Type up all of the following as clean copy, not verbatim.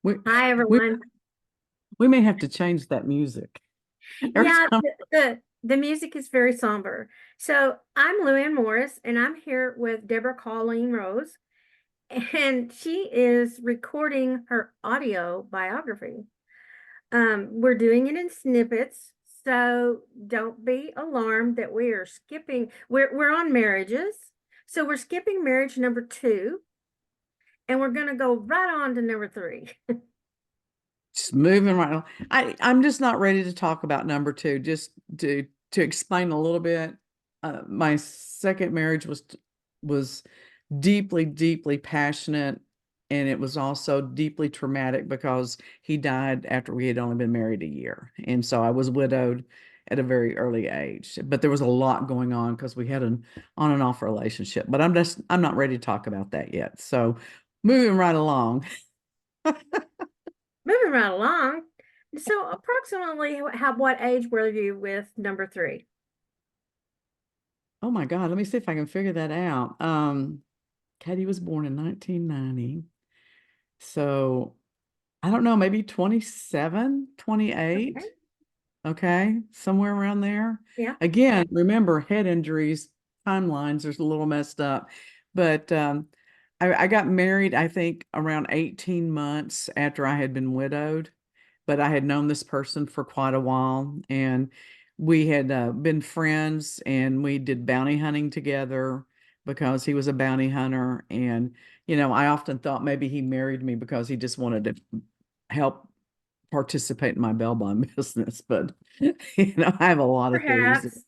We Hi, we everyone. we may have to change that music every Yeah, time. the music is very somber. So I'm Luann Morris, and I'm here with Deborah Colleen Rose, and she is recording her audio biography. We're doing it in snippets, so don't be alarmed that we are skipping. We're on marriages, so we're skipping marriage number two, and we're going to go right on to number three. Just moving right on. I'm just not ready to talk about number two. Just to explain a little bit. My second marriage was deeply, deeply passionate, and it was also deeply traumatic because he died after we had only been married a year, and so I was widowed at a very early age. But there was a lot going on because we had an on and off relationship. But I'm not ready to talk about that yet. So moving right along. Moving right along. So, approximately what age were you with number three? Oh my God, let me see if I can figure that out. Katie was born in 1990. So I don't know, maybe 27, Okay. 28. Okay, somewhere around there. Yeah. Again, remember head injuries, timelines are a little messed up. But I got married, I think, around 18 months after I had been widowed. But I had known this person for quite a while, and we had been friends, and we did bounty hunting together because he was a bounty hunter. And, I often thought maybe he married me because he just wanted to help participate in my bail bond business. But, I have a lot of theories. Perhaps.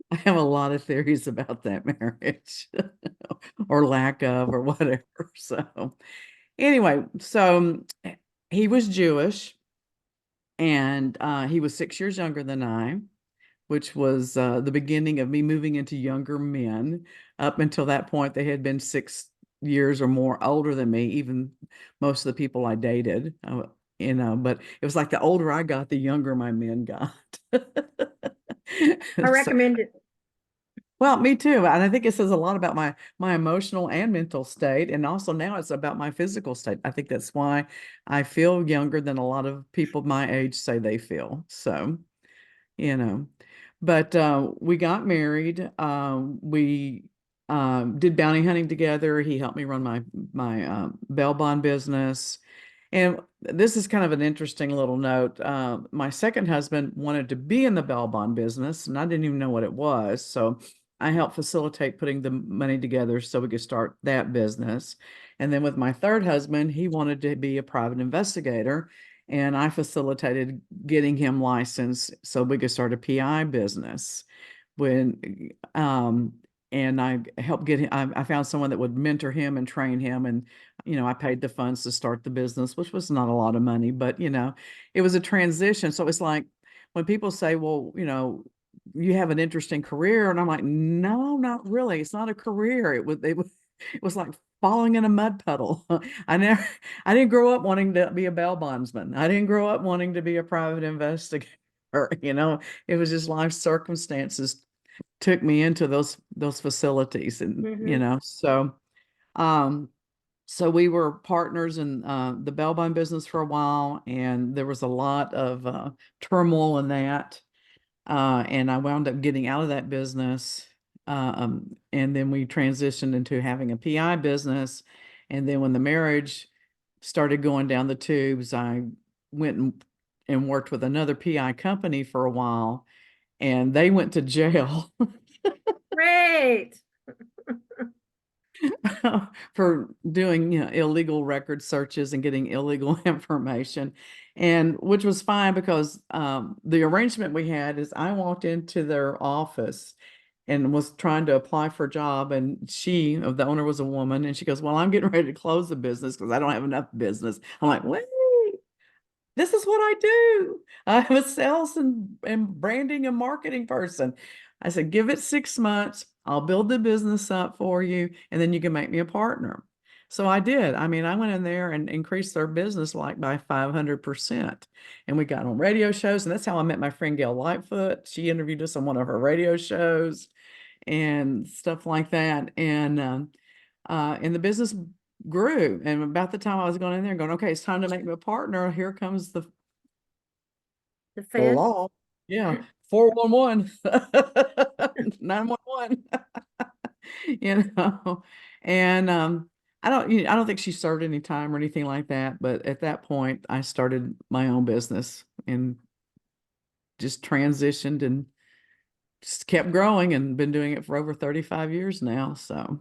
I have a lot of theories about that marriage or lack of or whatever. So, anyway, so he was Jewish, and he was 6 years younger than I, which was the beginning of me moving into younger men. Up until that point, they had been 6 years or more older than me, even most of the people I dated. But it was like the older I got, the younger my men got. I So, recommend it. well, me too. And I think it says a lot about my emotional and mental state. And also now it's about my physical state. I think that's why I feel younger than a lot of people my age say they feel. So, you know. But we got married. We did bounty hunting together. He helped me run my bail bond business. And this is kind of an interesting little note. My second husband wanted to be in the bail bond business, and I didn't even know what it was. So I helped facilitate putting the money together so we could start that business. And then with my third husband, he wanted to be a private investigator, and I facilitated getting him licensed so we could start a PI business. When and I helped get him. I found someone that would mentor him and train him, and I paid the funds to start the business, which was not a lot of money, but it was a transition. So it's like when people say, well, you have an interesting career, and I'm like, no, not really. It's not a career. It was like falling in a mud puddle. I didn't grow up wanting to be a bail bondsman. I didn't grow up wanting to be a private investigator. It was just life circumstances took me into those facilities, and Hmm. um so we were partners in the bail bond business for a while, and there was a lot of turmoil in that, and I wound up getting out of that business, and then we transitioned into having a PI business. And then when the marriage started going down the tubes, I went and worked with another PI company for a while, and they went to jail Great. for doing, illegal record searches and getting illegal information, and which was fine because the arrangement we had is I walked into their office and was trying to apply for a job, and the owner was a woman, and she goes, well, I'm getting ready to close the business because I don't have enough business. I'm like, wait, this is what I do. I'm a sales and branding and marketing person. I said, give it 6 months. I'll build the business up for you, and then you can make me a partner. So I did. I mean, I went in there and increased their business like by 500%. And we got on radio shows. And that's how I met my friend Gail Lightfoot. She interviewed us on one of her radio shows and stuff like that. And the business grew. And about the time I was going in there going, okay, it's time to make me a partner. Here comes The the Fed. law. Yeah. 411, 911, you know, and, I don't think she served any time or anything like that. But at that point, I started my own business and just transitioned and just kept growing and been doing it for over 35 years now. So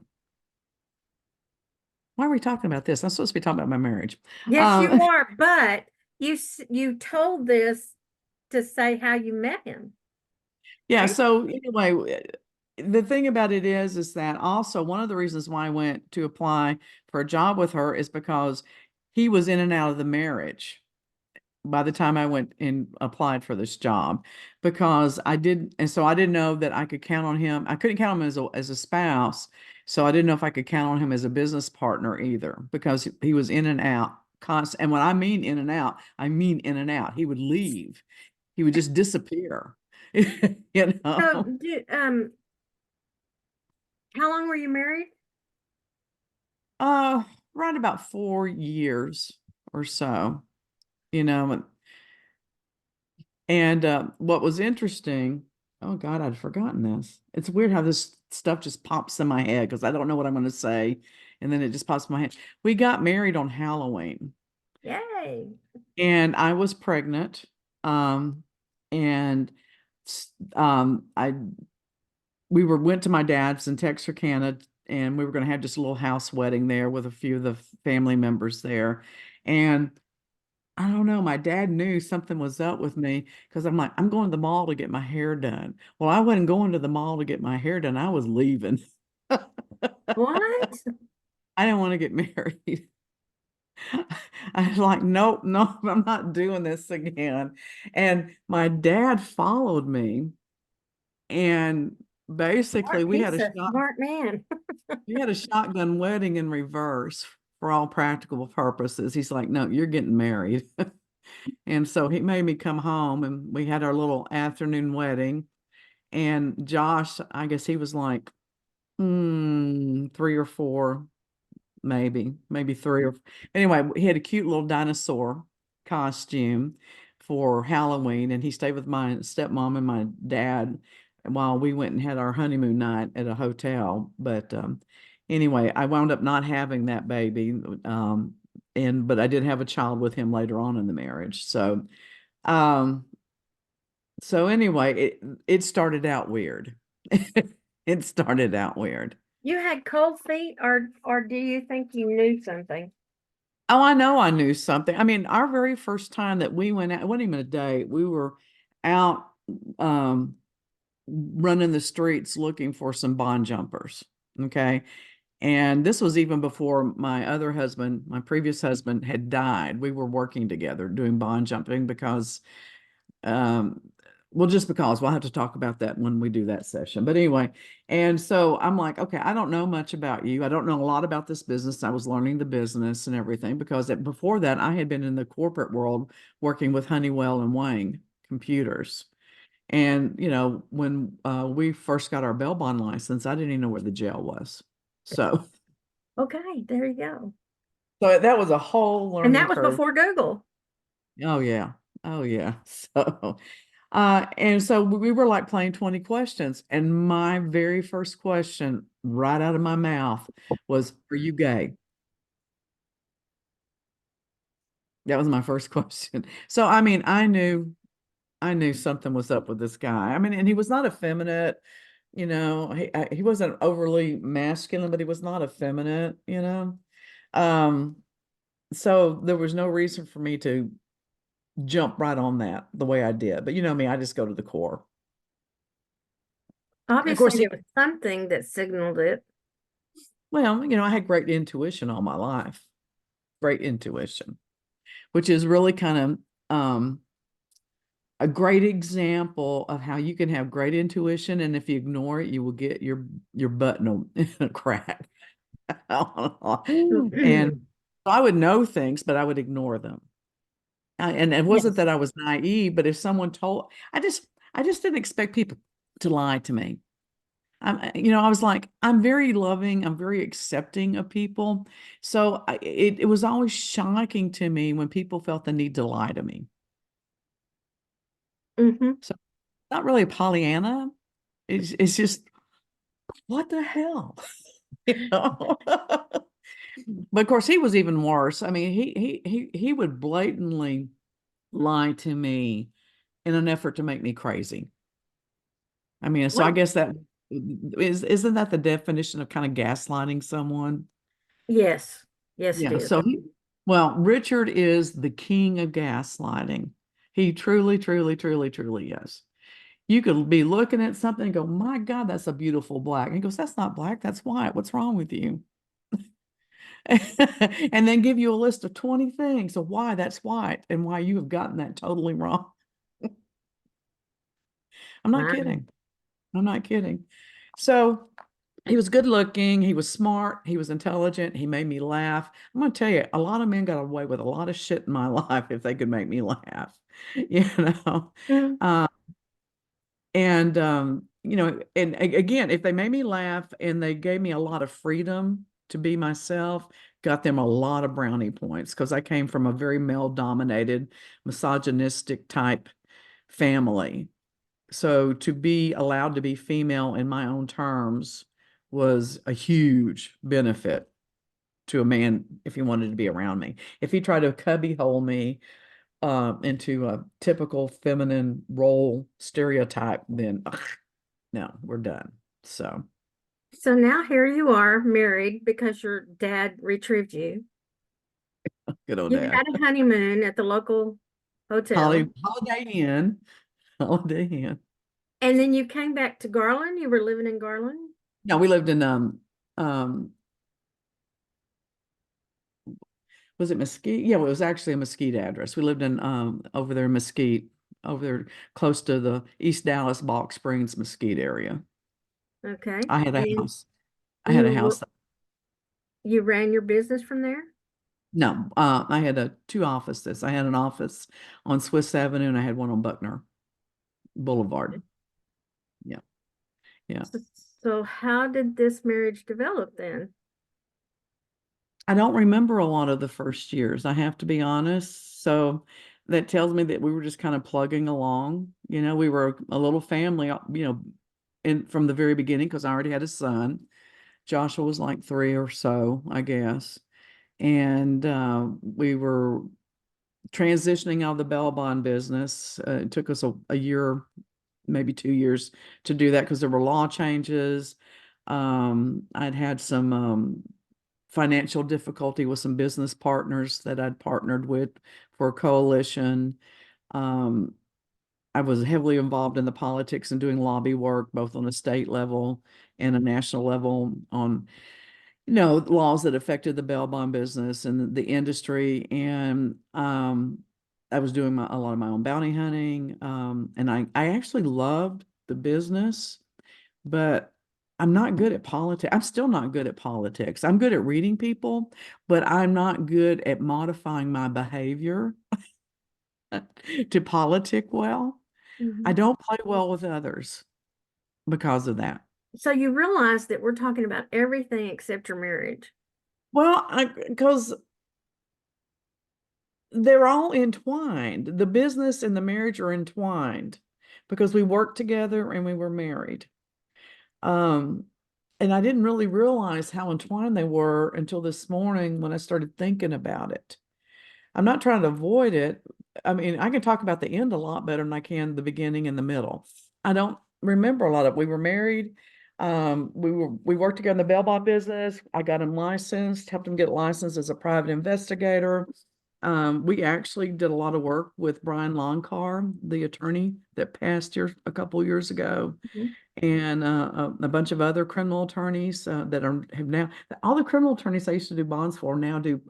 why are we talking about this? I'm supposed to be talking about my marriage. Yes, you Um, are, but you told this to say how you met him, yeah. right? So anyway, the thing about it is that also one of the reasons why I went to apply for a job with her is because he was in and out of the marriage by the time I went and applied for this job, because and so I didn't know that I could count on him. I couldn't count on him as a spouse, so I didn't know if I could count on him as a business partner either, because he was in and out constant. And when I mean in and out, I mean in and out. He would leave. He would just disappear. You So, know. how long were you married? Uh, right about 4 years or so, you know, and what was interesting, oh God, I'd forgotten this. It's weird how this stuff just pops in my head because I don't know what I'm going to say. And then it just pops in my head. We got married on Halloween Yay. and I was pregnant. Um, and I went to my dad's in Texarkana, and we were going to have just a little house wedding there with a few of the family members there. And I don't know. My dad knew something was up with me because I'm like, I'm going to the mall to get my hair done. Well, I wasn't going to the mall to get my hair done. I was leaving. What? I didn't want to get married. I was like, nope, no, I'm not doing this again. And my dad followed me, and basically He's a smart man. we had a shotgun wedding in reverse for all practical purposes. He's like, no, you're getting married. And so he made me come home and we had our little afternoon wedding. And Josh, I guess he was like, 3 or 4, maybe three or anyway, he had a cute little dinosaur costume for Halloween, and he stayed with my stepmom and my dad while we went and had our honeymoon night at a hotel. But anyway, I wound up not having that baby. And but I did have a child with him later on in the marriage. Um, so anyway, it started out weird. It started out weird. You had cold feet, or do you think you knew something? Oh, I know I knew something. I mean, our very first time that we went out, it wasn't even a date. We were out running the streets looking for some bond jumpers. Okay. And this was even before my other husband, my previous husband, had died. We were working together doing bond jumping because um, well, just because we'll have to talk about that when we do that session. But anyway, and so I'm like, okay, I don't know much about you. I don't know a lot about this business. I was learning the business and everything because before that, I had been in the corporate world working with Honeywell and Wang computers. And, when we first got our bail bond license, I didn't even know where the jail was. So, Okay, there you go. so that was a whole And learning that was curve. before Google. Oh, yeah. Oh, yeah. And so we were like playing 20 questions. And my very first question right out of my mouth was, are you gay? That was my first question. So, I mean, I knew something was up with this guy. I mean, and he was not effeminate, he wasn't overly masculine, but he was not effeminate. Um, so there was no reason for me to jump right on that the way I did. But you know me, I just go to the core. And of course, Obviously, there was something that signaled it. well, I had great intuition all my life, great intuition, which is really kind of a great example of how you can have great intuition, and if you ignore it, you will get your butt in a crack. And so I would know things, but I would ignore them. And it wasn't Yes. that I was naive, but if someone told, I just didn't expect people to lie to me. I was like, I'm very loving, I'm very accepting of people. So it was always shocking to me when people felt the need to lie to me. Hmm. So not really Pollyanna. It's just, what the hell? You know? But of course, he was even worse. I mean, he would blatantly lie to me in an effort to make me crazy. I mean, so I Well, guess that isn't that the definition of kind of gaslighting someone? yes, yes, it Yeah. is. Well, Richard is the king of gaslighting. He truly, truly, truly, truly is. You could be looking at something and go, my God, that's a beautiful black. And he goes, that's not black, that's white. What's wrong with you? And then give you a list of 20 things of why that's white and why you have gotten that totally wrong. I'm not Wow. kidding. I'm not kidding. So he was good looking, he was smart, he was intelligent, he made me laugh. I'm gonna tell you, a lot of men got away with a lot of shit in my life if they could make me laugh, you know. Mm. Uh, and again, if they made me laugh and they gave me a lot of freedom to be myself, got them a lot of brownie points because I came from a very male-dominated, misogynistic type family. So to be allowed to be female in my own terms was a huge benefit to a man if he wanted to be around me. If he tried to cubbyhole me into a typical feminine role stereotype, then ugh, no, we're done. So So now here you are married because your dad retrieved you. good old You dad. had a honeymoon at the local hotel, Holiday Inn, Holiday Inn. and then you came back to Garland. You were living in Garland. No, we lived in um was it Mesquite? Yeah, well, it was actually a Mesquite address. We lived in over there in Mesquite, over there close to the East Dallas, Balk Springs, Mesquite area. Okay. I had a And house. I had a you house. you ran your business from there? No, I had two offices. I had an office on Swiss Avenue and I had one on Buckner Boulevard. Yeah, yeah. So, so how did this marriage develop then? I don't remember a lot of the first years, I have to be honest. So that tells me that we were just kind of plugging along. You know, we were a little family, from the very beginning because I already had a son. Joshua was like 3 or so, I guess. And we were transitioning out of the bail bond business. It took us a year, maybe 2 years to do that because there were law changes. I'd had some financial difficulty with some business partners that I'd partnered with for a coalition. Um, I was heavily involved in the politics and doing lobby work, both on a state level and a national level on, laws that affected the bail bond business and the industry. And I was doing a lot of my own bounty hunting. And I actually loved the business, but I'm not good at politics. I'm still not good at politics. I'm good at reading people, but I'm not good at modifying my behavior to politic well. I Mhm. don't play well with others because of that. So you realize that we're talking about everything except your marriage. Well, because they're all entwined. The business and the marriage are entwined because we worked together and we were married. Um, and I didn't really realize how entwined they were until this morning when I started thinking about it. I'm not trying to avoid it. I mean, I can talk about the end a lot better than I can the beginning and the middle. I don't remember a lot of. We were married. We worked together in the bail bond business. I got him licensed, helped him get licensed as a private investigator. We actually did a lot of work with Brian Loncar, the attorney that passed here a couple years ago, Mhm. and a bunch of other criminal attorneys that have now. All the criminal attorneys I used to do bonds for now do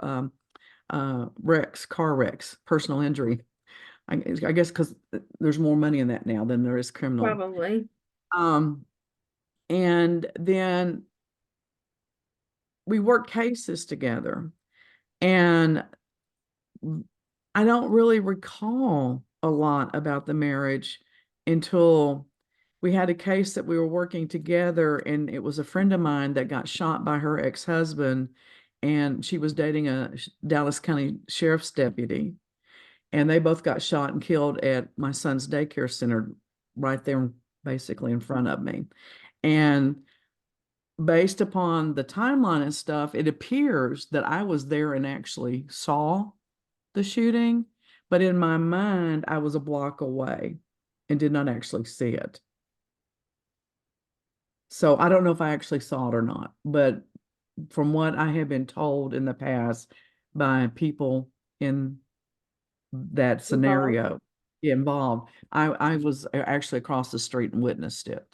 car wrecks, personal injury. I guess because there's more money in that now than there is criminal. Probably. Um, and then we worked cases together, and I don't really recall a lot about the marriage until we had a case that we were working together, and it was a friend of mine that got shot by her ex-husband, and she was dating a Dallas County Sheriff's deputy, and they both got shot and killed at my son's daycare center right there, basically in front of me. And based upon the timeline and stuff, it appears that I was there and actually saw the shooting, but in my mind, I was a block away and did not actually see it. So I don't know if I actually saw it or not, but from what I have been told in the past by people in that Involved. scenario involved, I was actually across the street and witnessed it.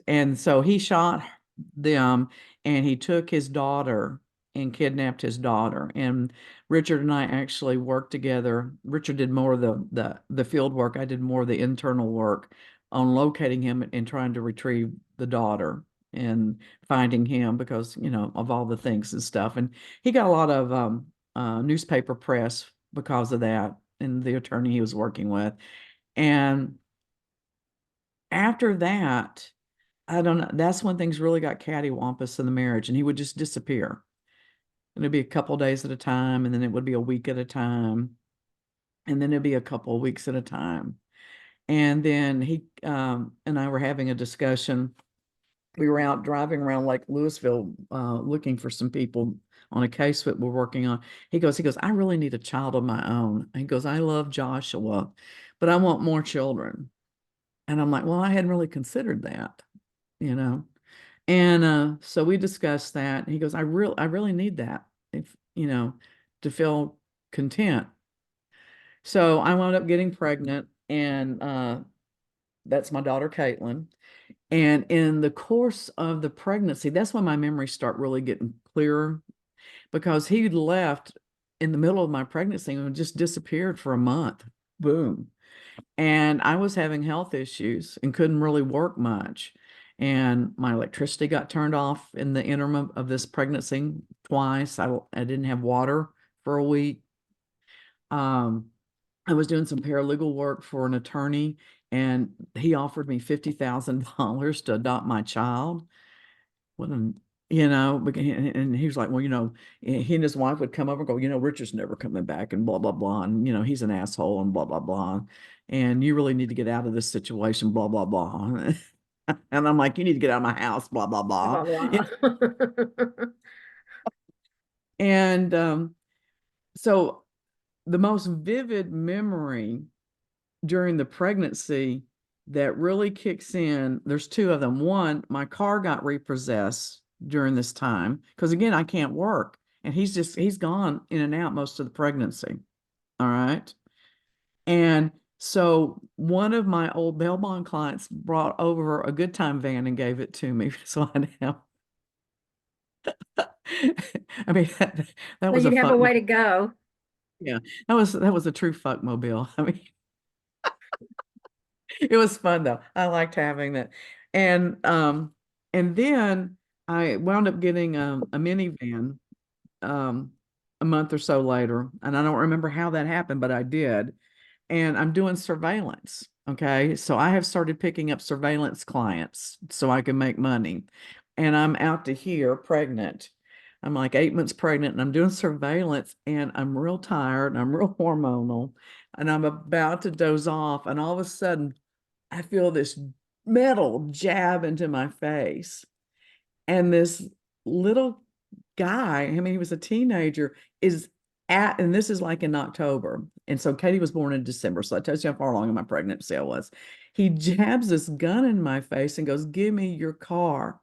And so he shot them, and he took his daughter and kidnapped his daughter. And Richard and I actually worked together. Richard did more of the field work. I did more of the internal work on locating him and trying to retrieve the daughter and finding him because, of all the things and stuff. And he got a lot of newspaper press because of that and the attorney he was working with. And after that, I don't know. That's when things really got cattywampus in the marriage, and he would just disappear. And it'd be a couple days at a time, and then it would be a week at a time, and then it'd be a couple of weeks at a time. And then he and I were having a discussion. We were out driving around Lake Louisville, looking for some people on a case that we're working on. He goes, I really need a child of my own. He goes, I love Joshua, but I want more children. And I'm like, well, I hadn't really considered that, you know. And so we discussed that. He goes, I really need that if, to feel content. So I wound up getting pregnant, and that's my daughter, Caitlin. And in the course of the pregnancy, that's when my memories start really getting clearer because he left in the middle of my pregnancy and just disappeared for a month. Boom. And I was having health issues and couldn't really work much. And my electricity got turned off in the interim of this pregnancy twice. I didn't have water for a week. Um, I was doing some paralegal work for an attorney, and he offered me $50,000 to adopt my child. What an, and he was like, well, he and his wife would come over and go, Richard's never coming back and blah, blah, blah. And, he's an asshole and blah, blah, blah. And you really need to get out of this situation, blah, blah, blah. And I'm like, you need to get out of my house, blah, blah, blah. Blah, Yeah. blah. And so the most vivid memory during the pregnancy that really kicks in, there's two of them. One, my car got repossessed during this time because, again, I can't work. And he's gone in and out most of the pregnancy. All right. And so one of my old bail bond clients brought over a good time van and gave it to me. So I now, I mean, that So was a you'd have a fuck. way to go. Yeah, that was a true fuck mobile. I mean, it was fun though. I liked having that. And then I wound up getting a minivan um a month or so later. And I don't remember how that happened, but I did. And I'm doing surveillance. Okay. So I have started picking up surveillance clients so I can make money. And I'm out to here pregnant. I'm like 8 months pregnant and I'm doing surveillance and I'm real tired and I'm real hormonal and I'm about to doze off. And all of a sudden, I feel this metal jab into my face. And this little guy, I mean, he was a teenager, and this is like in October. And so Katie was born in December. So that tells you how far along in my pregnancy I was. He jabs this gun in my face and goes, give me your car.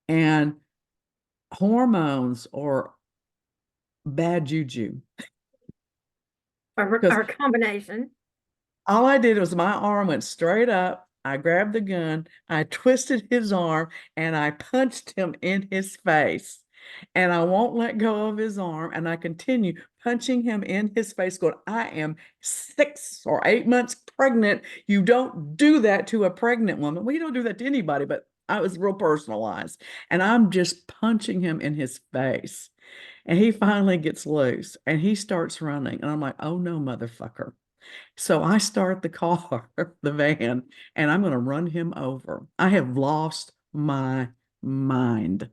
And hormones or bad juju. Because Our combination. all I did was my arm went straight up. I grabbed the gun, I twisted his arm, and I punched him in his face. And I won't let go of his arm. And I continue punching him in his face, going, I am 6 or 8 months pregnant. You don't do that to a pregnant woman. Well, you don't do that to anybody, but I was real personalized. And I'm just punching him in his face. And he finally gets loose and he starts running. And I'm like, oh no, motherfucker. So I start the car, the van, and I'm going to run him over. I have lost my mind.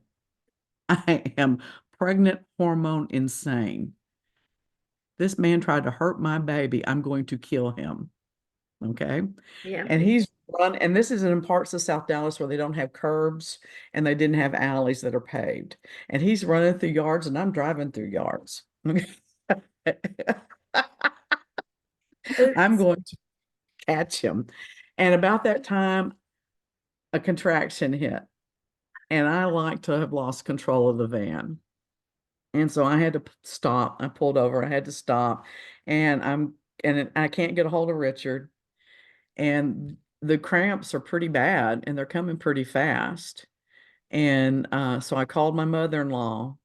I am pregnant hormone insane. This man tried to hurt my baby. I'm going to kill him. Okay. Yeah. And he's run, and this is in parts of South Dallas where they don't have curbs and they didn't have alleys that are paved. And he's running through yards and I'm driving through yards. I'm Oops. going to catch him. And about that time, a contraction hit. And I like to have lost control of the van. And so I had to stop. I pulled over. I had to stop. And I can't get a hold of Richard. And the cramps are pretty bad and they're coming pretty fast. And so I called my mother-in-law.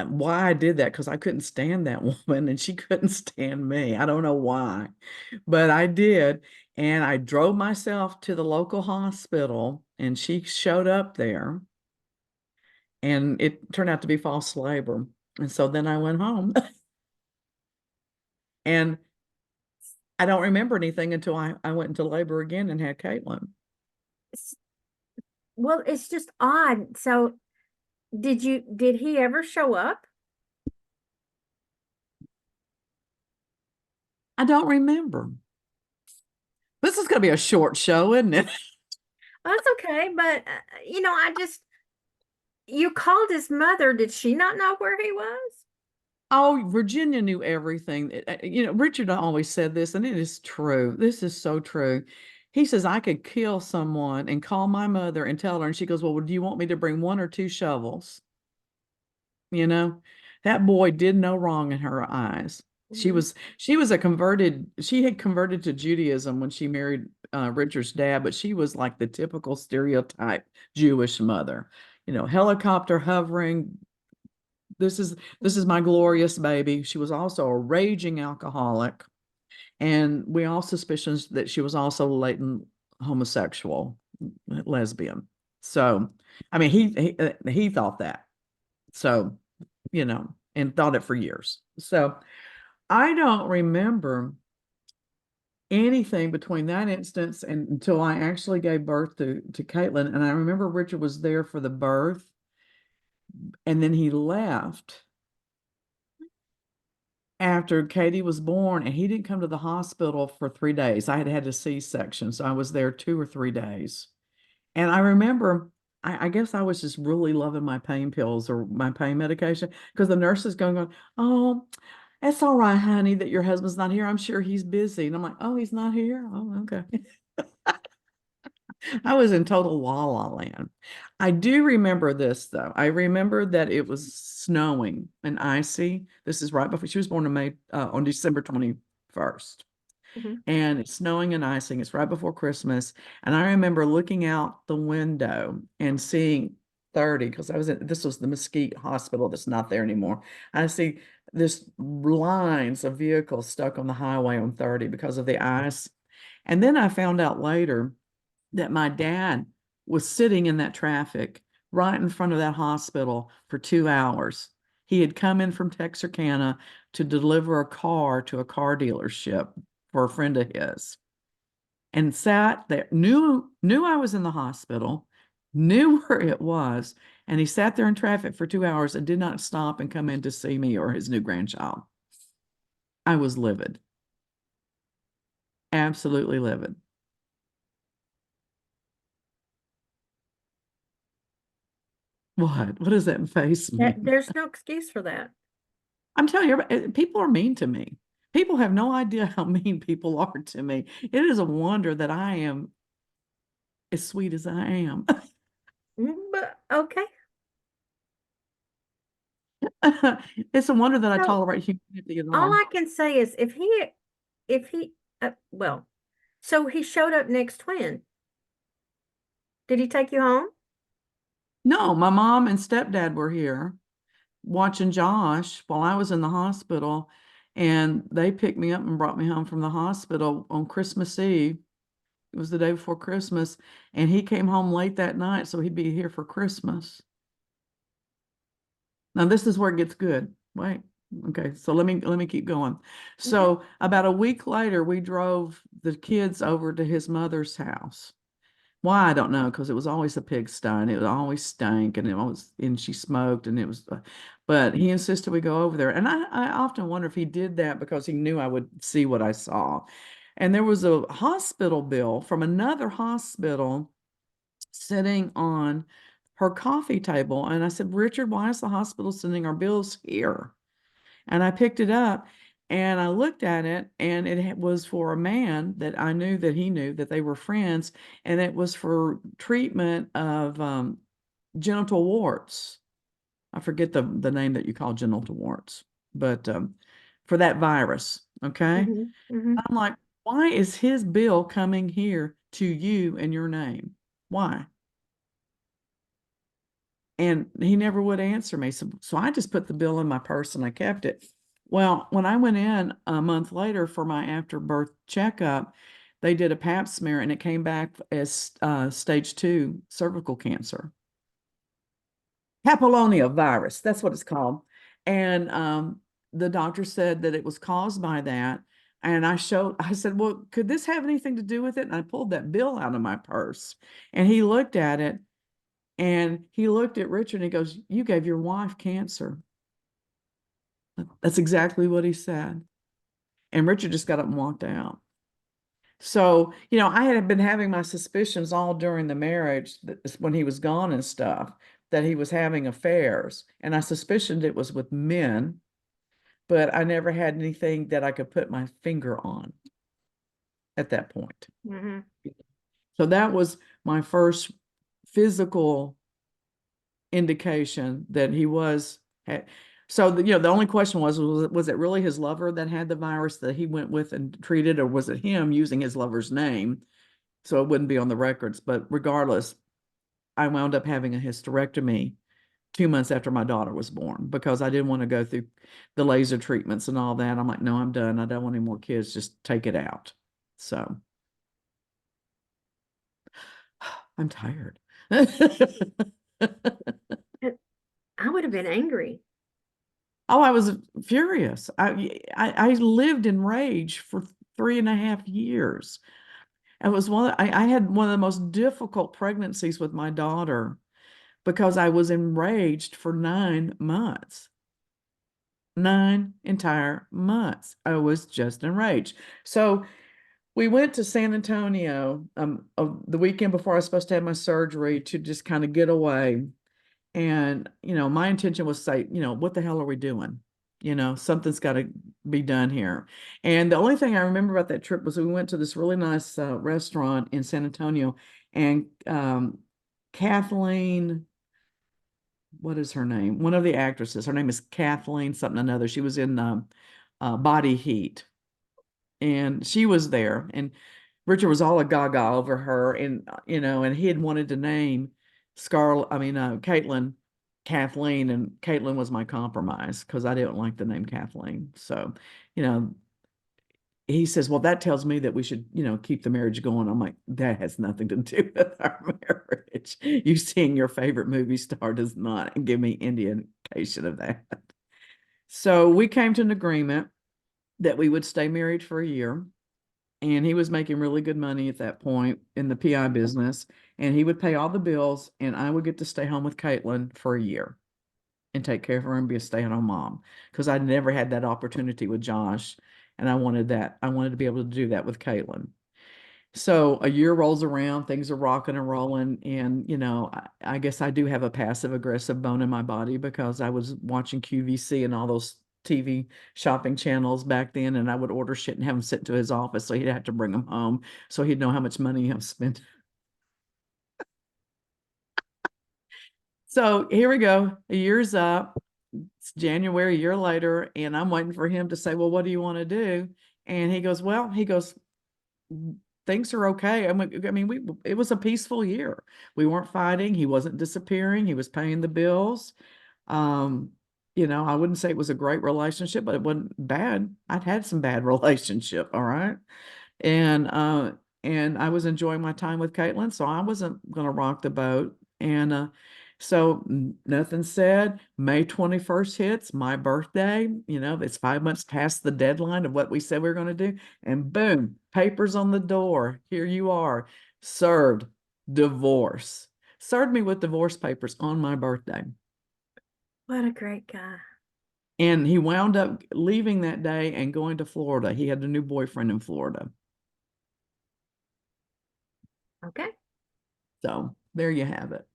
Why I did that, because I couldn't stand that woman and she couldn't stand me. I don't know why, but I did. And I drove myself to the local hospital and she showed up there and it turned out to be false labor. And so then I went home and I don't remember anything until I went into labor again and had Caitlin. Well, it's just odd. So did he ever show up? I don't remember. This is going to be a short show, isn't it? That's okay, but you called his mother. Did she not know where he was? Oh, Virginia knew everything. Richard always said this, and it is true. This is so true. He says, I could kill someone and call my mother and tell her. And she goes, well, do you want me to bring one or two shovels? You know, that boy did no wrong in her eyes. Mhm. She had converted to Judaism when she married Richard's dad, but she was like the typical stereotype Jewish mother. Helicopter hovering, this is my glorious baby. She was also a raging alcoholic, and we all suspicions that she was also latent homosexual, lesbian. So, I mean, he thought that. So, and thought it for years. So, I don't remember anything between that instance and until I actually gave birth to Caitlin. And I remember Richard was there for the birth, and then he left after Katie was born, and he didn't come to the hospital for 3 days. I had had a C-section, so I was there 2 or 3 days. And I remember, I guess I was just really loving my pain pills or my pain medication because the nurse is going, oh, it's all right, honey, that your husband's not here. I'm sure he's busy. And I'm like, oh, he's not here? Oh, okay. I was in total la la land. I do remember this though. I remember that it was snowing and icy. This is right before she was born on December 21st. Mhm. And it's snowing and icing. It's right before Christmas. And I remember looking out the window and seeing 30, because this was the Mesquite Hospital that's not there anymore. I see this lines of vehicles stuck on the highway on 30 because of the ice. And then I found out later that my dad was sitting in that traffic right in front of that hospital for 2 hours. He had come in from Texarkana to deliver a car to a car dealership for a friend of his and sat there, knew I was in the hospital, knew where it was, and he sat there in traffic for 2 hours and did not stop and come in to see me or his new grandchild. I was livid, absolutely livid. What does that face mean? There's no excuse for that. I'm telling you, people are mean to me. People have no idea how mean people are to me. It is a wonder that I am as sweet as I am. But okay. It's a wonder that I So tolerate humanity at all all. I can say is if he well, so he showed up next when? Did he take you home? No, my mom and stepdad were here watching Josh while I was in the hospital, and they picked me up and brought me home from the hospital on Christmas Eve. It was the day before Christmas, and he came home late that night, so he'd be here for Christmas. Now, this is where it gets good. Wait. Okay, so let me keep going. So about a week later, we drove the kids over to his mother's house. Why, I don't know, because it was always a pigsty and it always stank and it always and she smoked and it was but he insisted we go over there. And I often wonder if he did that because he knew I would see what I saw. And there was a hospital bill from another hospital sitting on her coffee table. And I said, Richard, why is the hospital sending our bills here? And I picked it up and I looked at it, and it was for a man that I knew that he knew that they were friends, and it was for treatment of genital warts. I forget the name that you call genital warts, but for that virus. Okay. Mm-hmm. Mm-hmm. I'm like, why is his bill coming here to you in your name? Why? And he never would answer me. So I just put the bill in my purse and I kept it. Well, when I went in a month later for my after birth checkup, they did a pap smear and it came back as stage 2 cervical cancer. Papillomia virus, that's what it's called. And the doctor said that it was caused by that. And I said, well, could this have anything to do with it? And I pulled that bill out of my purse and he looked at it and he looked at Richard and he goes, you gave your wife cancer. That's exactly what he said. And Richard just got up and walked out. So, I had been having my suspicions all during the marriage that when he was gone and stuff, that he was having affairs. And I suspicioned it was with men, but I never had anything that I could put my finger on at that point. Mm-hmm. So that was my first physical indication that he was. So the only question was it really his lover that had the virus that he went with and treated, or was it him using his lover's name so it wouldn't be on the records? But regardless, I wound up having a hysterectomy 2 months after my daughter was born because I didn't want to go through the laser treatments and all that. I'm like, no, I'm done. I don't want any more kids. Just take it out. So I'm tired. I would have been angry. Oh, I was furious. I lived in rage for 3.5 years. I had one of the most difficult pregnancies with my daughter because I was enraged for 9 months. 9 entire months. I was just enraged. So we went to San Antonio the weekend before I was supposed to have my surgery to just kind of get away. And, my intention was to say, what the hell are we doing? Something's got to be done here. And the only thing I remember about that trip was we went to this really nice restaurant in San Antonio, and Kathleen, what is her name? One of the actresses, her name is Kathleen something or another. She was in Body Heat, and she was there. And Richard was all a gaga over her, and and he had wanted to name Caitlin Kathleen, and Caitlin was my compromise because I didn't like the name Kathleen. So, you know, he says, well, that tells me that we should, keep the marriage going. I'm like, that has nothing to do with our marriage. You seeing your favorite movie star does not give me any indication of that. So we came to an agreement that we would stay married for a year. And he was making really good money at that point in the PI business. And he would pay all the bills, and I would get to stay home with Caitlin for a year and take care of her and be a stay-at-home mom. Because I'd never had that opportunity with Josh. And I wanted that. I wanted to be able to do that with Caitlin. So a year rolls around, things are rocking and rolling. And, I guess I do have a passive aggressive bone in my body because I was watching QVC and all those TV shopping channels back then. And I would order shit and have him sent to his office. So he'd have to bring them home so he'd know how much money I've spent. So here we go. A year's up. It's January, a year later. And I'm waiting for him to say, well, what do you want to do? And he goes, things are okay. It was a peaceful year. We weren't fighting. He wasn't disappearing. He was paying the bills. Um, I wouldn't say it was a great relationship, but it wasn't bad. I'd had some bad relationship. All right. And I was enjoying my time with Caitlin, so I wasn't going to rock the boat. And So nothing said. May 21st hits, my birthday. It's 5 months past the deadline of what we said we were going to do. And boom, papers on the door. Here you are, served, divorce. Served me with divorce papers on my birthday. What a great guy. And he wound up leaving that day and going to Florida. He had a new boyfriend in Florida. Okay. So there you have it.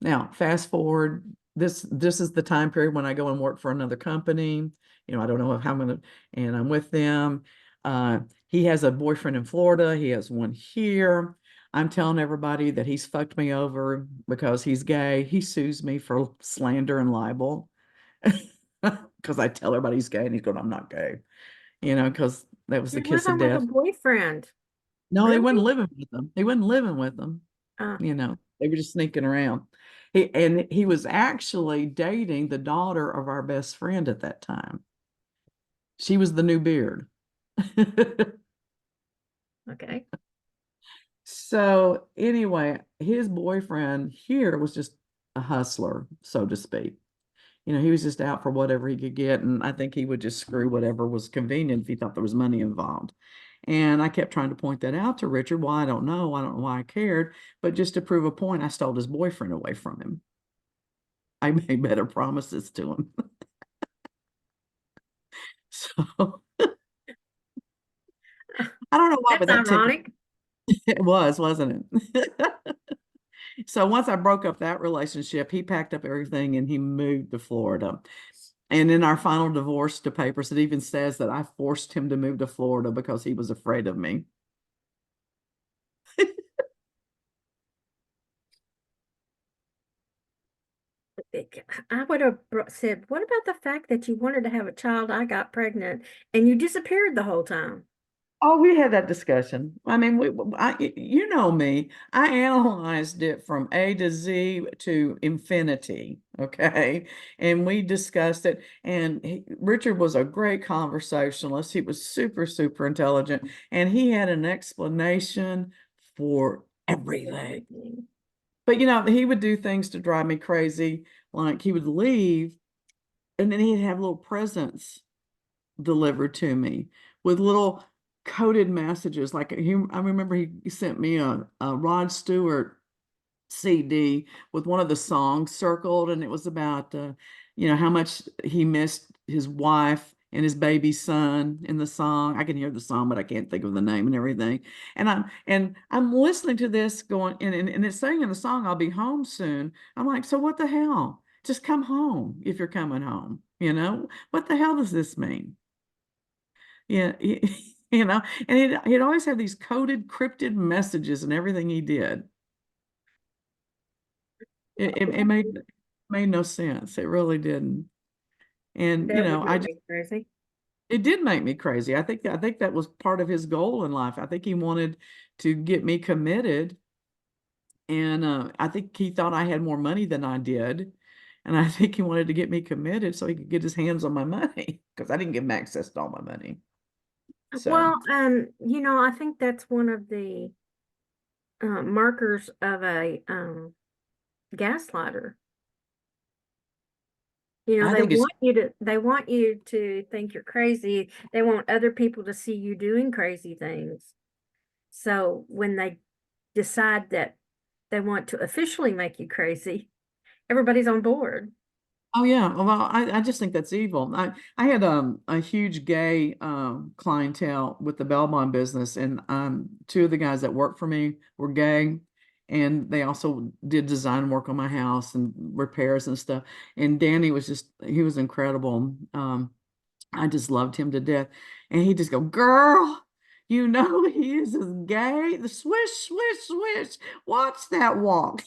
Now, fast forward, this is the time period when I go and work for another company. I don't know how I'm gonna, and I'm with them. He has a boyfriend in Florida. He has one here. I'm telling everybody that he's fucked me over because he's gay. He sues me for slander and libel because I tell everybody he's gay and he's going, I'm not gay, because that was the You're kiss of living with a death. boyfriend. No, they wasn't Really? living with them. They wasn't living with them. Uh, They were just sneaking around. He was actually dating the daughter of our best friend at that time. She was the new beard. okay. So anyway, his boyfriend here was just a hustler, so to speak. He was just out for whatever he could get, and I think he would just screw whatever was convenient if he thought there was money involved. And I kept trying to point that out to Richard. Well, I don't know. I don't know why I cared, but just to prove a point, I stole his boyfriend away from him. I made better promises to him. So I don't know why, but That's that tickled. ironic. It was, wasn't it? So once I broke up that relationship, he packed up everything and he moved to Florida. And in our final divorce to papers, it even says that I forced him to move to Florida because he was afraid of me. I would have said, what about the fact that you wanted to have a child? I got pregnant and you disappeared the whole time. Oh, we had that discussion. I mean, you know me. I analyzed it from A to Z to infinity. Okay. And we discussed it. And Richard was a great conversationalist. He was super, super intelligent. And he had an explanation for everything. But, he would do things to drive me crazy. Like he would leave and then he'd have little presents delivered to me with little coded messages. Like I remember he sent me a Rod Stewart CD with one of the songs circled, and it was about how much he missed his wife and his baby son in the song. I can hear the song, but I can't think of the name and everything. And I'm listening to this going, and it's saying in the song, "I'll be home soon." I'm like, so what the hell? Just come home if you're coming home. What the hell does this mean? Yeah, and he'd always have these coded, cryptid messages and everything he did. It made no sense. It really didn't. And That would make me crazy. it did make me crazy. I think that was part of his goal in life. I think he wanted to get me committed, and I think he thought I had more money than I did, and I think he wanted to get me committed so he could get his hands on my money because I didn't give him access to all my money. So. Well, I think that's one of the markers of a gaslighter. I They think it's want you to think you're crazy. They want other people to see you doing crazy things. So when they decide that they want to officially make you crazy, everybody's on board. Oh yeah, well, I just think that's evil. I had a huge gay clientele with the Belmont business, and two of the guys that worked for me were gay, and they also did design work on my house and repairs and stuff. And Danny he was incredible. I just loved him to death, and he just go, "Girl, he is gay. The swish, swish, swish. Watch that walk."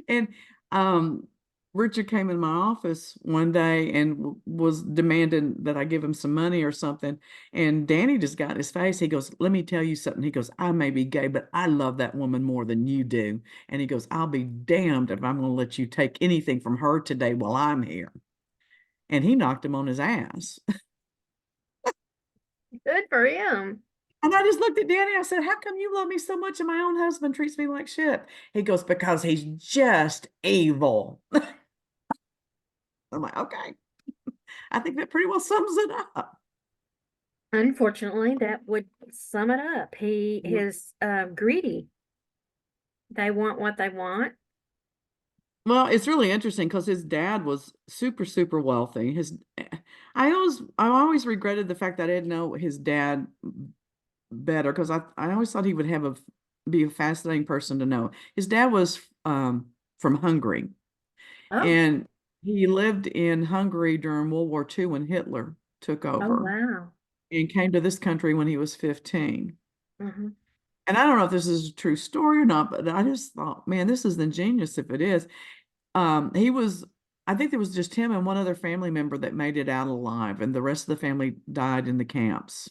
And um, Richard came in my office one day and was demanding that I give him some money or something. And Danny just got in his face. He goes, "Let me tell you something." He goes, "I may be gay, but I love that woman more than you do." And he goes, "I'll be damned if I'm going to let you take anything from her today while I'm here." And he knocked him on his ass. Good for him. And I just looked at Danny. I said, "How come you love me so much and my own husband treats me like shit?" He goes, "Because he's just evil." I'm like, okay, I think that pretty well sums it up. Unfortunately, that would sum it up. He Yeah. is greedy. They want what they want. Well, it's really interesting because his dad was super, super wealthy. I always regretted the fact that I didn't know his dad better because I always thought he would be a fascinating person to know. His dad was from Hungary, Oh, and he lived in Hungary during World War II when Hitler took oh over wow. and came to this country when he was 15. Hmm. And I don't know if this is a true story or not, but I just thought, man, this is ingenious if it is. He was, I think there was just him and one other family member that made it out alive, and the rest of the family died in the camps.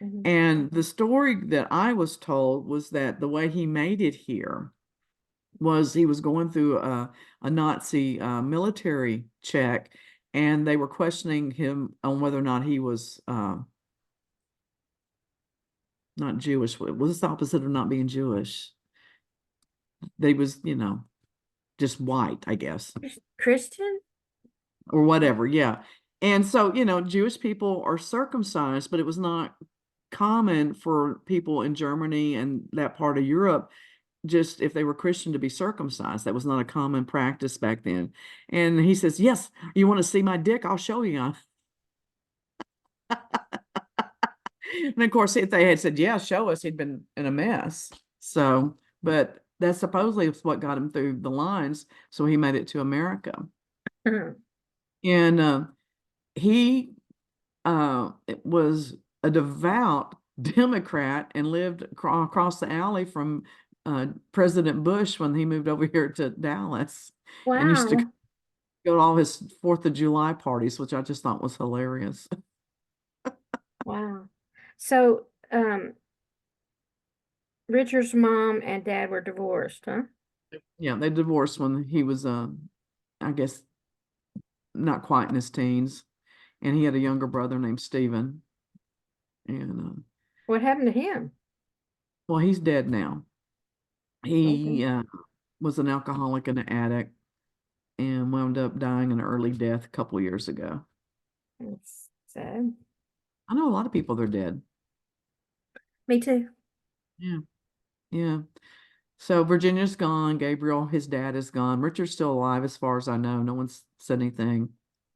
Hmm. And the story that I was told was that the way he made it here was he was going through a Nazi military check, and they were questioning him on whether or not he was not Jewish. What was the opposite of not being Jewish? They was, just white, I guess, Christian? or whatever. Yeah. And so, Jewish people are circumcised, but it was not common for people in Germany and that part of Europe, just if they were Christian, to be circumcised. That was not a common practice back then. And he says, "Yes, you want to see my dick? I'll show you." And of course, if they had said, "Yeah, show us," he'd been in a mess. So, but that supposedly is what got him through the lines. So he made it to America. And he was a devout Democrat and lived across the alley from President Bush when he moved over here to Dallas and used to Wow. go to all his Fourth of July parties, which I just thought was hilarious. Wow. So, Richard's mom and dad were divorced, huh? Yeah, they divorced when he was, I guess, not quite in his teens, and he had a younger brother named Stephen. And What happened to him? well, he's dead now. Okay. He was an alcoholic and an addict, and wound up dying an early death a couple of years ago. That's sad. I know a lot of people that are dead. Me too. Yeah, yeah. So Virginia's gone. Gabriel, his dad, is gone. Richard's still alive, as far as I know. No one's said anything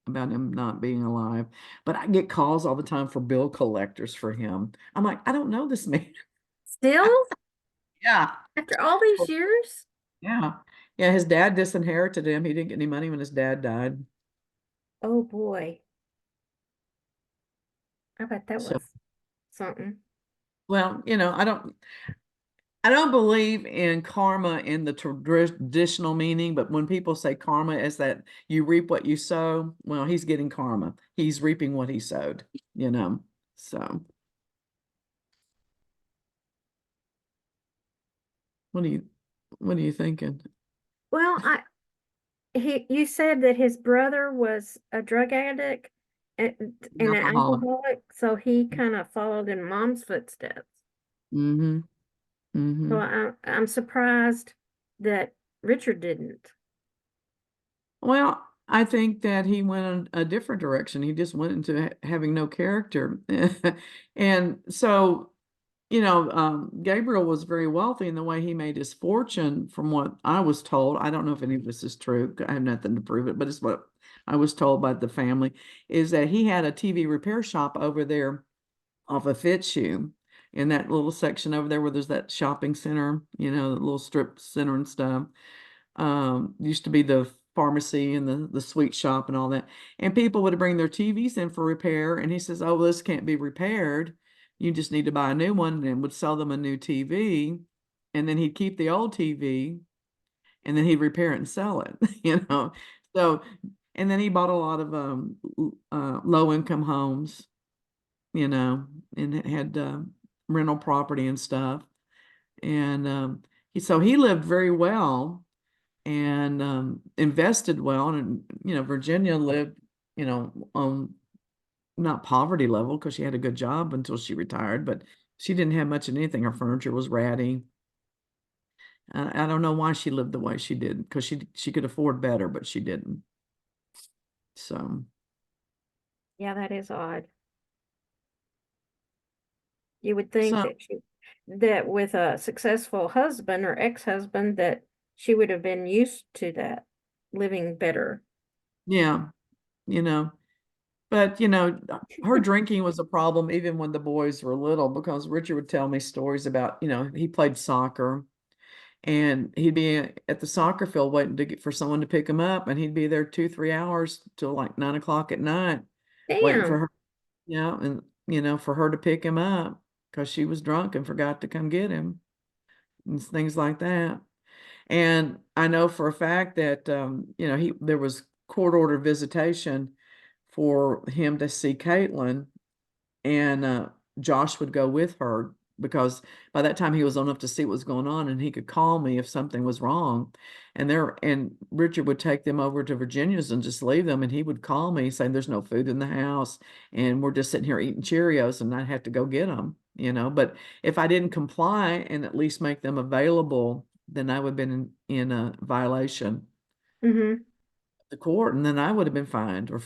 about him not being alive. But I get calls all the time for bill collectors for him. I'm like, I don't know this man. Still, Yeah. after all these years? Yeah. Yeah, his dad disinherited him. He didn't get any money when his dad died. Oh boy. I bet that So, was something. well, I don't believe in karma in the traditional meaning, but when people say karma is that you reap what you sow, well, he's getting karma. He's reaping what he sowed, you know. So, what are you what are you thinking? Well, you said that his brother was a drug addict and, An and an alcoholic. alcoholic, so he kind of followed in mom's footsteps. Mm-hmm. So Mm-hmm. I'm surprised that Richard didn't. Well, I think that he went a different direction. He just went into having no character. And so, Gabriel was very wealthy in the way he made his fortune, from what I was told. I don't know if any of this is true. I have nothing to prove it, but it's what I was told by the family, is that he had a TV repair shop over there off of Fitzhugh in that little section over there where there's that shopping center, the little strip center and stuff. Used to be the pharmacy and the sweet shop and all that. And people would bring their TVs in for repair. And he says, "Oh, well, this can't be repaired. You just need to buy a new one," and would sell them a new TV. And then he'd keep the old TV and then he'd repair it and sell it, you know. So, and then he bought a lot of low income homes, and had rental property and stuff. And so he lived very well and invested well. And, Virginia lived, on not poverty level because she had a good job until she retired, but She didn't have much of anything. Her furniture was ratty. I don't know why she lived the way she did, because she could afford better, but she didn't. So Yeah, that is odd. You would think so that that with a successful husband or ex-husband that she would have been used to that, living better. yeah, you know. But her drinking was a problem even when the boys were little, because Richard would tell me stories about, he played soccer and he'd be at the soccer field waiting for someone to pick him up, and he'd be there 2, 3 hours till like 9 o'clock at night waiting for Damn. her, and for her to pick him up because she was drunk and forgot to come get him and things like that. And I know for a fact that there was court ordered visitation for him to see Caitlin, and Josh would go with her because by that time he was old enough to see what was going on, and he could call me if something was wrong. And Richard would take them over to Virginia's and just leave them, and he would call me saying there's no food in the house and we're just sitting here eating Cheerios, and I'd have to go get them. But if I didn't comply and at least make them available, then I would have been in a violation Mm-hmm. of the court, and then I would have been fined or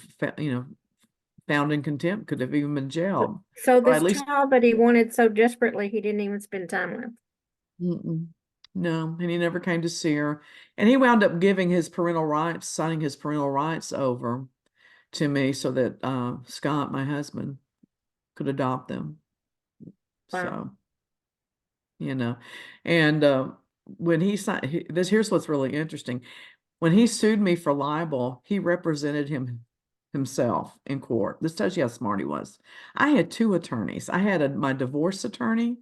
found in contempt, could have even been jailed. So Or this at least, child that he wanted so desperately, he didn't even spend time with. mm-mm, no, and he never came to see her. And he wound up giving his parental rights, signing his parental rights over to me so that Scott, my husband, could adopt them. Wow. So, you know, and when he signed here's what's really interesting. When he sued me for libel, he represented himself in court. This tells you how smart he was. I had two attorneys. I had my divorce attorney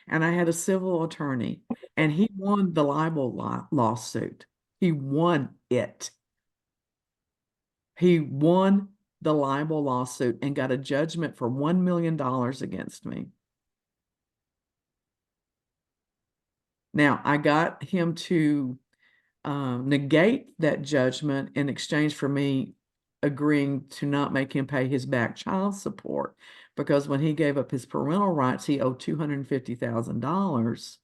and I had a civil attorney, and he won the libel lawsuit. He won it. He won the libel lawsuit and got a judgment for $1 million against me. Now, I got him to negate that judgment in exchange for me agreeing to not make him pay his back child support, because when he gave up his parental rights, he owed $250,000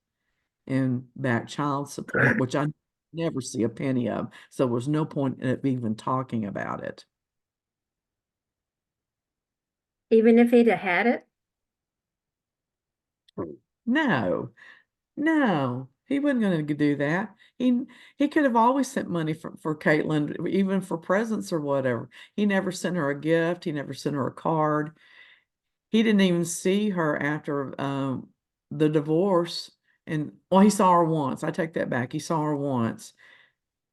in back child support, which I never see a penny of. So there was no point in even talking about it. Even if he'd have had it. No, no, he wasn't going to do that. He could have always sent money for Caitlin, even for presents or whatever. He never sent her a gift. He never sent her a card. He didn't even see her after the divorce. And well, he saw her once. I take that back. He saw her once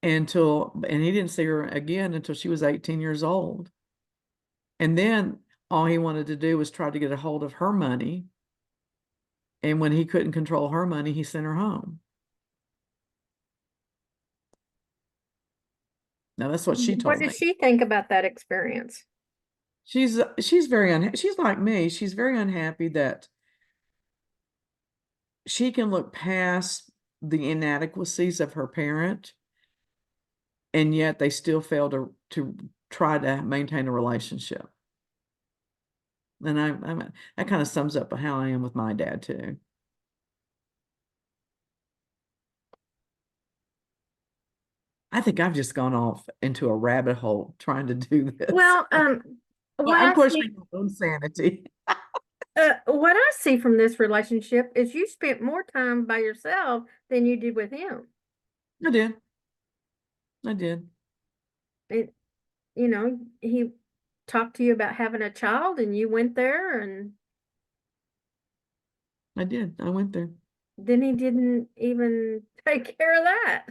and he didn't see her again until she was 18 years old. And then all he wanted to do was try to get a hold of her money. And when he couldn't control her money, he sent her home. Now that's what she What told does me. she think about that experience? She's very unhappy. She's like me. She's very unhappy that she can look past the inadequacies of her parent, and yet they still fail to try to maintain a relationship. And that kind of sums up how I am with my dad too. I think I've just gone off into a rabbit hole trying to do this. Well, Well, what I'm I questioning see, my own sanity. what I see from this relationship is you spent more time by yourself than you did with him. I did. I did. It, he talked to you about having a child and you went there, and I did. I went there. then he didn't even take care of that.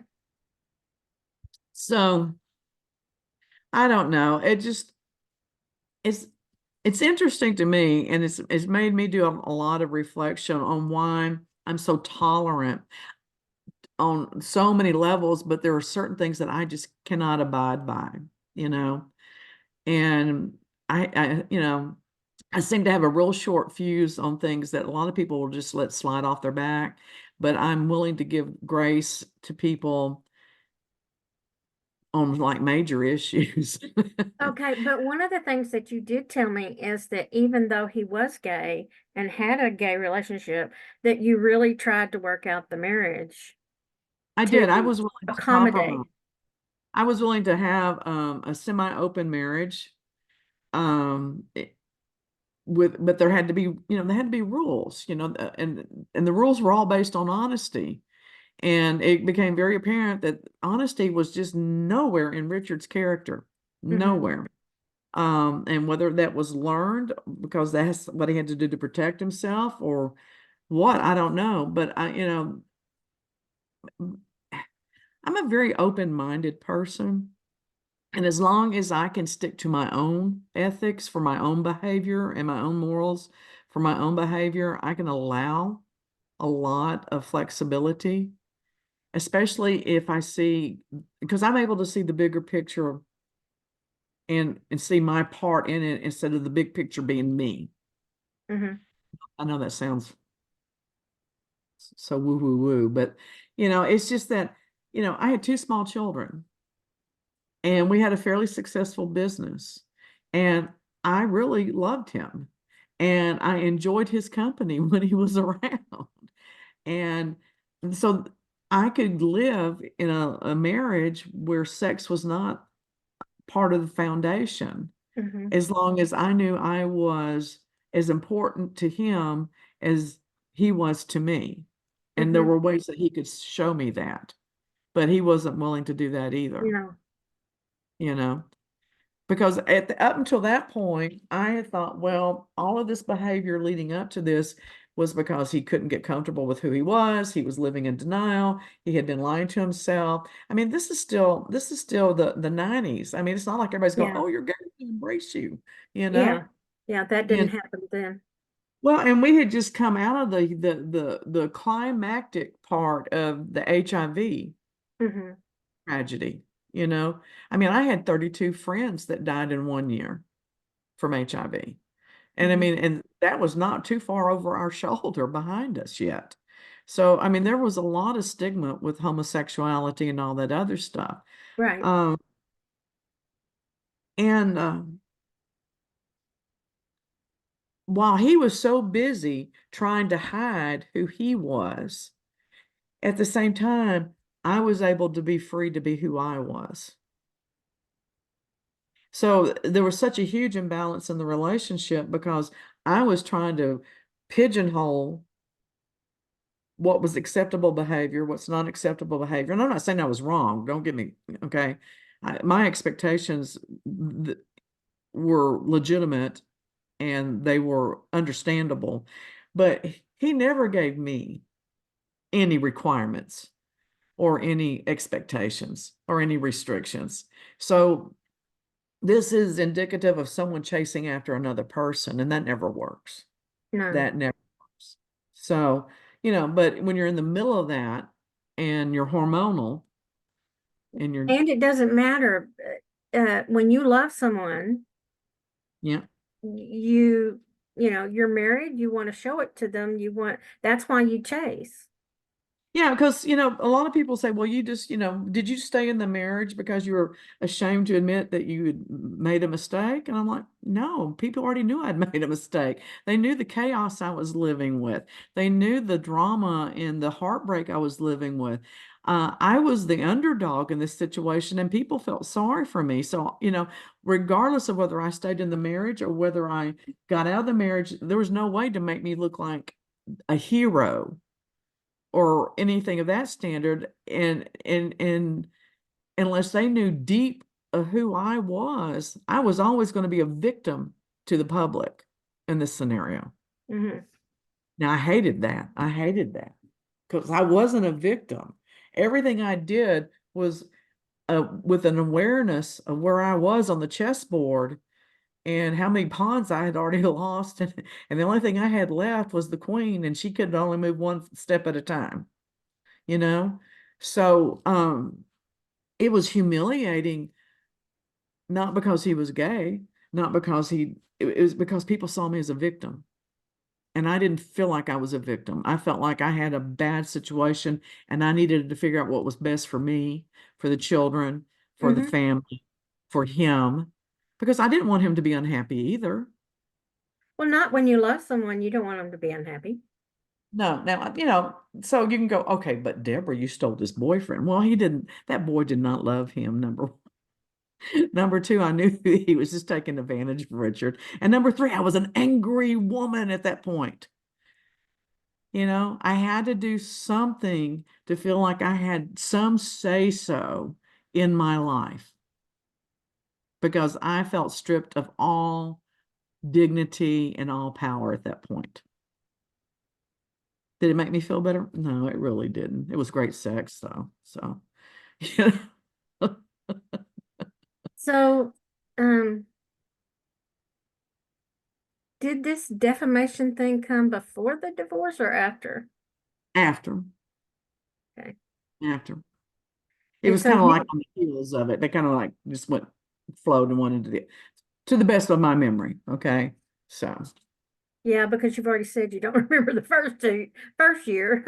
So I don't know. It's it's interesting to me, and it's made me do a lot of reflection on why I'm so tolerant on so many levels, but there are certain things that I just cannot abide by, you know. And I seem to have a real short fuse on things that a lot of people will just let slide off their back, but I'm willing to give grace to people on like major issues. Okay, but one of the things that you did tell me is that even though he was gay and had a gay relationship, that you really tried to work out the marriage I to did. I was willing to compromise. accommodate. I was willing to have a semi-open marriage. It, with but there had to be, there had to be rules, and the rules were all based on honesty. And it became very apparent that honesty was just nowhere in Richard's character. Hmm. Nowhere. And whether that was learned because that's what he had to do to protect himself or what, I don't know. But I'm a very open-minded person. And as long as I can stick to my own ethics for my own behavior and my own morals for my own behavior, I can allow a lot of flexibility, especially if I see, because I'm able to see the bigger picture and see my part in it instead of the big picture being me. Hmm. I know that sounds so woo woo woo, but it's just that, I had two small children and we had a fairly successful business. And I really loved him and I enjoyed his company when he was around. And so I could live in a marriage where sex was not part of the foundation Hmm. as long as I knew I was as important to him as he was to me. And there Hmm. were ways that he could show me that, but he wasn't willing to do that either, No. you know, because up until that point, I had thought, well, all of this behavior leading up to this was because he couldn't get comfortable with who he was. He was living in denial. He had been lying to himself. I mean, this is still the 90s. I mean, it's not like everybody's going, Yeah. "Oh, you're gay, we embrace you," you know? Yeah. Yeah. That didn't And happen then. well, and we had just come out of the climactic part of the HIV Hmm. tragedy, you know. I mean, I had 32 friends that died in 1 year from HIV. And I Hmm. mean, and that was not too far over our shoulder behind us yet. So, I mean, there was a lot of stigma with homosexuality and all that other stuff. Right. Um, and while he was so busy trying to hide who he was, at the same time, I was able to be free to be who I was. So there was such a huge imbalance in the relationship because I was trying to pigeonhole what was acceptable behavior, what's not acceptable behavior. And I'm not saying I was wrong. Don't get me, okay. My expectations were legitimate and they were understandable, but he never gave me any requirements or any expectations or any restrictions. So this is indicative of someone chasing after another person, and that never works. No. That never works. So, but when you're in the middle of that and you're hormonal and you're, And it doesn't matter. When you love someone, yeah, you, you're married, you want to show it to them. That's why you chase. yeah, because a lot of people say, well, you just, did you stay in the marriage because you were ashamed to admit that you had made a mistake? And I'm like, no, people already knew I'd made a mistake. They knew the chaos I was living with. They knew the drama and the heartbreak I was living with. I was the underdog in this situation, and people felt sorry for me. So, regardless of whether I stayed in the marriage or whether I got out of the marriage, there was no way to make me look like a hero or anything of that standard, and unless they knew deep of who I was always going to be a victim to the public in this scenario. Hmm. Now I hated that because I wasn't a victim. Everything I did was with an awareness of where I was on the chessboard and how many pawns I had already lost, and the only thing I had left was the queen, and she could only move one step at a time. you know? So it was humiliating, not because he was gay, not because it was because people saw me as a victim. And I didn't feel like I was a victim. I felt like I had a bad situation and I needed to figure out what was best for me, for the children, for the Hmm. family, for him, because I didn't want him to be unhappy either. Well, not when you love someone, you don't want them to be unhappy. No, now, so you can go, okay, but Deborah, you stole this boyfriend. Well, he didn't, that boy did not love him, number one. Number two, I knew he was just taking advantage of Richard. And number three, I was an angry woman at that point. I had to do something to feel like I had some say so in my life because I felt stripped of all dignity and all power at that point. Did it make me feel better? No, it really didn't. It was great sex, though. So, So, um, did this defamation thing come before the divorce or after? after, Okay. after. It And was so kind of like you, on the heels of it. They kind of like just went, flowed and wanted to the best of my memory. Okay. So, yeah, because you've already said you don't remember the first year.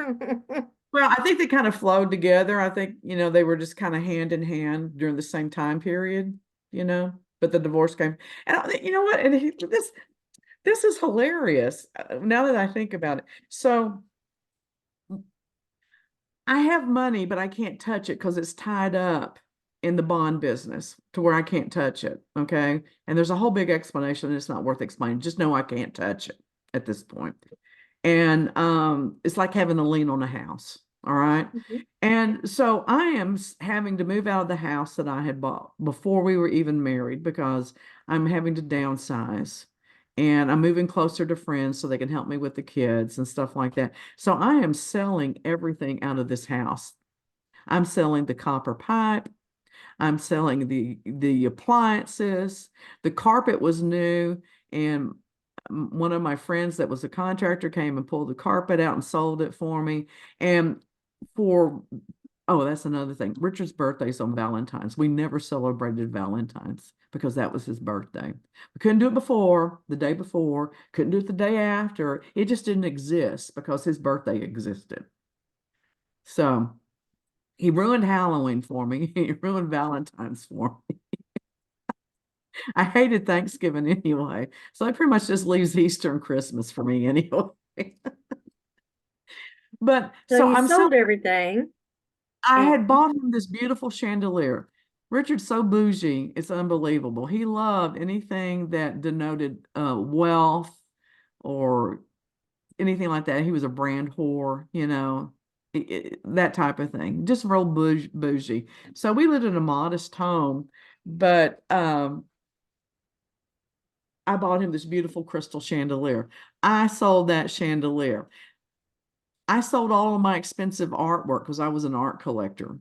well, I think they kind of flowed together. I think, they were just kind of hand in hand during the same time period, but the divorce came. And you know what? And this is hilarious now that I think about it. So I have money, but I can't touch it because it's tied up in the bond business to where I can't touch it. Okay. And there's a whole big explanation. And it's not worth explaining. Just know I can't touch it at this point. And it's like having a lien on a house. All right. Mhm. And so I am having to move out of the house that I had bought before we were even married because I'm having to downsize. And I'm moving closer to friends so they can help me with the kids and stuff like that. So I am selling everything out of this house. I'm selling the copper pipe. I'm selling the appliances. The carpet was new, and one of my friends that was a contractor came and pulled the carpet out and sold it for me. And for oh, that's another thing. Richard's birthday's on Valentine's. We never celebrated Valentine's because that was his birthday. We couldn't do it before, the day before, couldn't do it the day after. It just didn't exist because his birthday existed. So he ruined Halloween for me. He ruined Valentine's for me. I hated Thanksgiving anyway. So that pretty much just leaves Easter and Christmas for me anyway. But So so you I'm selling, sold everything I and had bought him this beautiful chandelier. Richard's so bougie, it's unbelievable. He loved anything that denoted wealth or anything like that. He was a brand whore, that type of thing. Just real bougie. So we lived in a modest home, but I bought him this beautiful crystal chandelier. I sold that chandelier. I sold all of my expensive artwork because I was an art collector.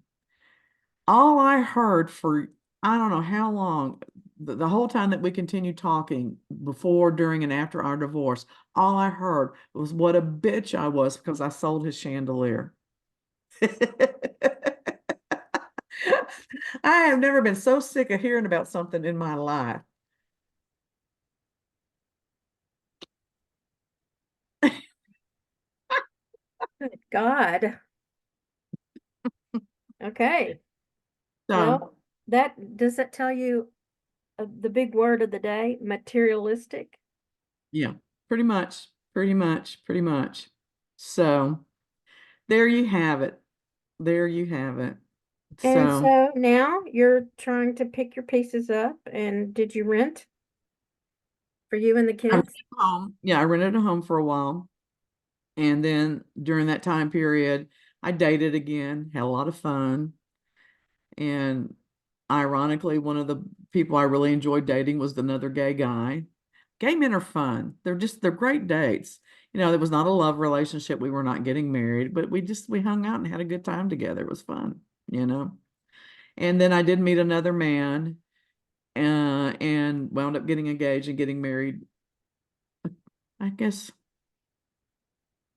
All I heard for I don't know how long, the whole time that we continued talking before, during, and after our divorce, all I heard was what a bitch I was because I sold his chandelier. I have never been so sick of hearing about something in my life. good God. Okay. So, Well, that does that tell you the big word of the day, materialistic? yeah, pretty much, pretty much, pretty much. So, there you have it. There you have it. And So, so now you're trying to pick your pieces up. And did you rent for you and the I rented kids? a home. Yeah, I rented a home for a while. And then during that time period, I dated again, had a lot of fun. And ironically, one of the people I really enjoyed dating was another gay guy. Gay men are fun. They're great dates. There was not a love relationship. We were not getting married, but we hung out and had a good time together. It was fun, you know. And then I did meet another man, and wound up getting engaged and getting married, I guess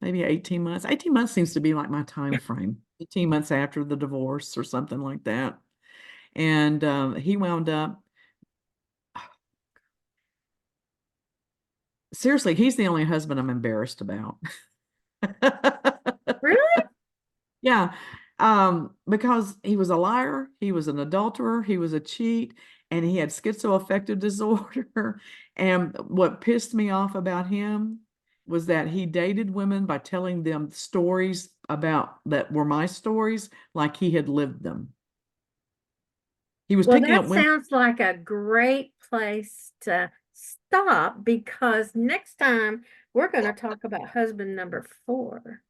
maybe 18 months. 18 months seems to be like my time frame. 18 months after the divorce or something like that. And he wound up, seriously, he's the only husband I'm embarrassed about. Really? Yeah. Because he was a liar, he was an adulterer, he was a cheat, and he had schizoaffective disorder. And what pissed me off about him was that he dated women by telling them stories about that were my stories, like he had lived them. He was Well, picking that up women. sounds like a great place to stop because next time we're going to talk about husband number 4.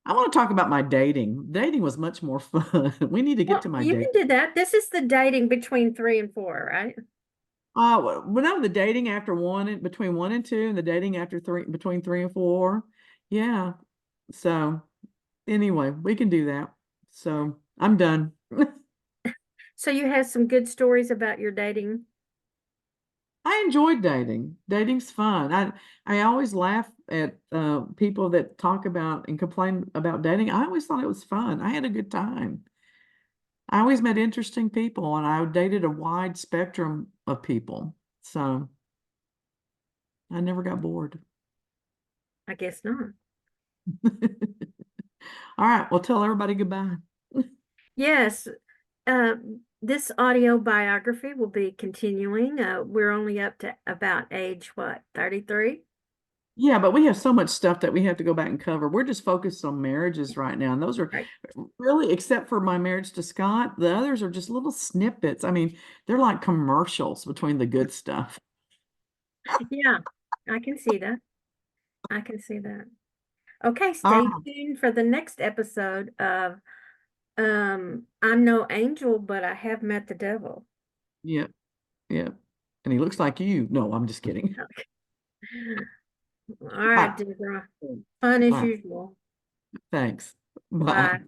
I want to talk about my dating. Dating was much more fun. We need to get Well, to my you date. can do that. This is the dating between 3 and 4, right? When I'm the dating after one and between 1 and 2, and the dating after three between 3 and 4. Yeah. So anyway, we can do that. So I'm done. So you have some good stories about your dating. I enjoyed dating. Dating's fun. I always laugh at people that talk about and complain about dating. I always thought it was fun. I had a good time. I always met interesting people, and I dated a wide spectrum of people. So I never got bored. I guess not. All right, well, tell everybody goodbye. Yes, uh, this audio biography will be continuing. We're only up to about age, what, 33? Yeah, but we have so much stuff that we have to go back and cover. We're just focused on marriages right now. And those are Right. really, except for my marriage to Scott, the others are just little snippets. I mean, they're like commercials between the good stuff. Yeah, I can see that. I can see that. Okay, All stay right. tuned for the next episode of I'm no angel, but I have met the devil. Yeah, yeah. And he looks like you. No, I'm just kidding. All All right, right. Deborah. Fun as All right. usual. Thanks. Bye. Bye.